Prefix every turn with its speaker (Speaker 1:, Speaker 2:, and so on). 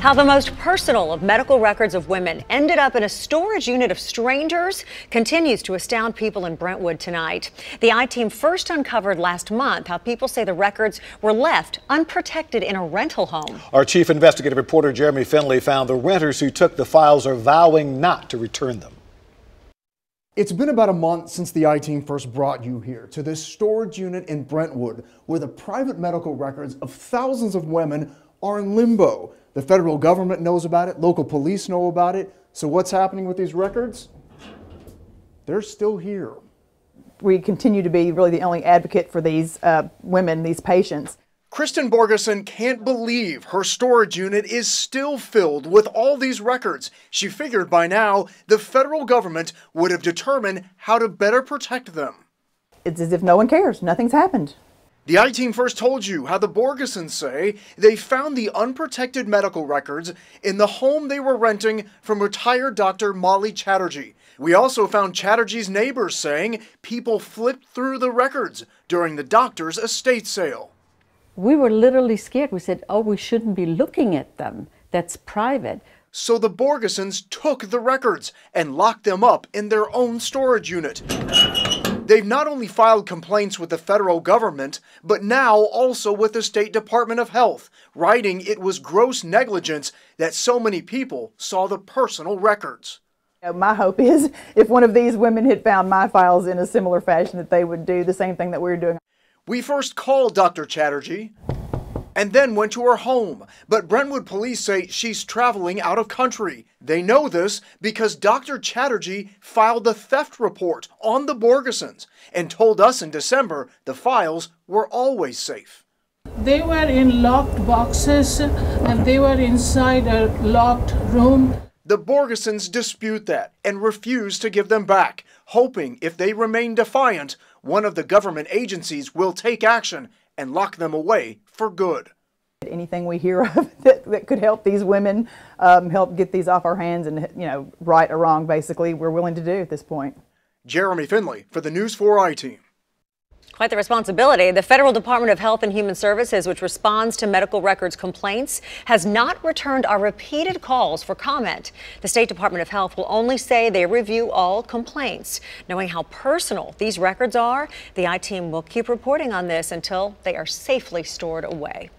Speaker 1: How the most personal of medical records of women ended up in a storage unit of strangers continues to astound people in Brentwood tonight. The I-Team first uncovered last month how people say the records were left unprotected in a rental home.
Speaker 2: Our chief investigative reporter Jeremy Finley found the renters who took the files are vowing not to return them.
Speaker 3: It's been about a month since the I-Team first brought you here to this storage unit in Brentwood, where the private medical records of thousands of women are in limbo. The federal government knows about it, local police know about it. So what's happening with these records? They're still here.
Speaker 4: We continue to be really the only advocate for these women, these patients.
Speaker 3: Kristen Borgeson can't believe her storage unit is still filled with all these records. She figured by now the federal government would have determined how to better protect them.
Speaker 4: It's as if no one cares. Nothing's happened.
Speaker 3: The I-Team first told you how the Borgesons say they found the unprotected medical records in the home they were renting from retired Dr. Molly Chatterjee. We also found Chatterjee's neighbors saying people flipped through the records during the doctor's estate sale.
Speaker 5: We were literally scared. We said, oh, we shouldn't be looking at them. That's private.
Speaker 3: So the Borgesons took the records and locked them up in their own storage unit. They've not only filed complaints with the federal government, but now also with the State Department of Health, writing it was gross negligence that so many people saw the personal records.
Speaker 4: My hope is if one of these women had found my files in a similar fashion, that they would do the same thing that we're doing.
Speaker 3: We first called Dr. Chatterjee and then went to her home, but Brentwood police say she's traveling out of country. They know this because Dr. Chatterjee filed a theft report on the Borgesons and told us in December the files were always safe.
Speaker 6: They were in locked boxes and they were inside a locked room.
Speaker 3: The Borgesons dispute that and refuse to give them back, hoping if they remain defiant, one of the government agencies will take action and lock them away for good.
Speaker 4: Anything we hear of that could help these women, help get these off our hands and, right or wrong, basically, we're willing to do at this point.
Speaker 3: Jeremy Finley for the News 4 I-Team.
Speaker 1: Quite the responsibility. The Federal Department of Health and Human Services, which responds to medical records complaints, has not returned our repeated calls for comment. The State Department of Health will only say they review all complaints. Knowing how personal these records are, the I-Team will keep reporting on this until they are safely stored away.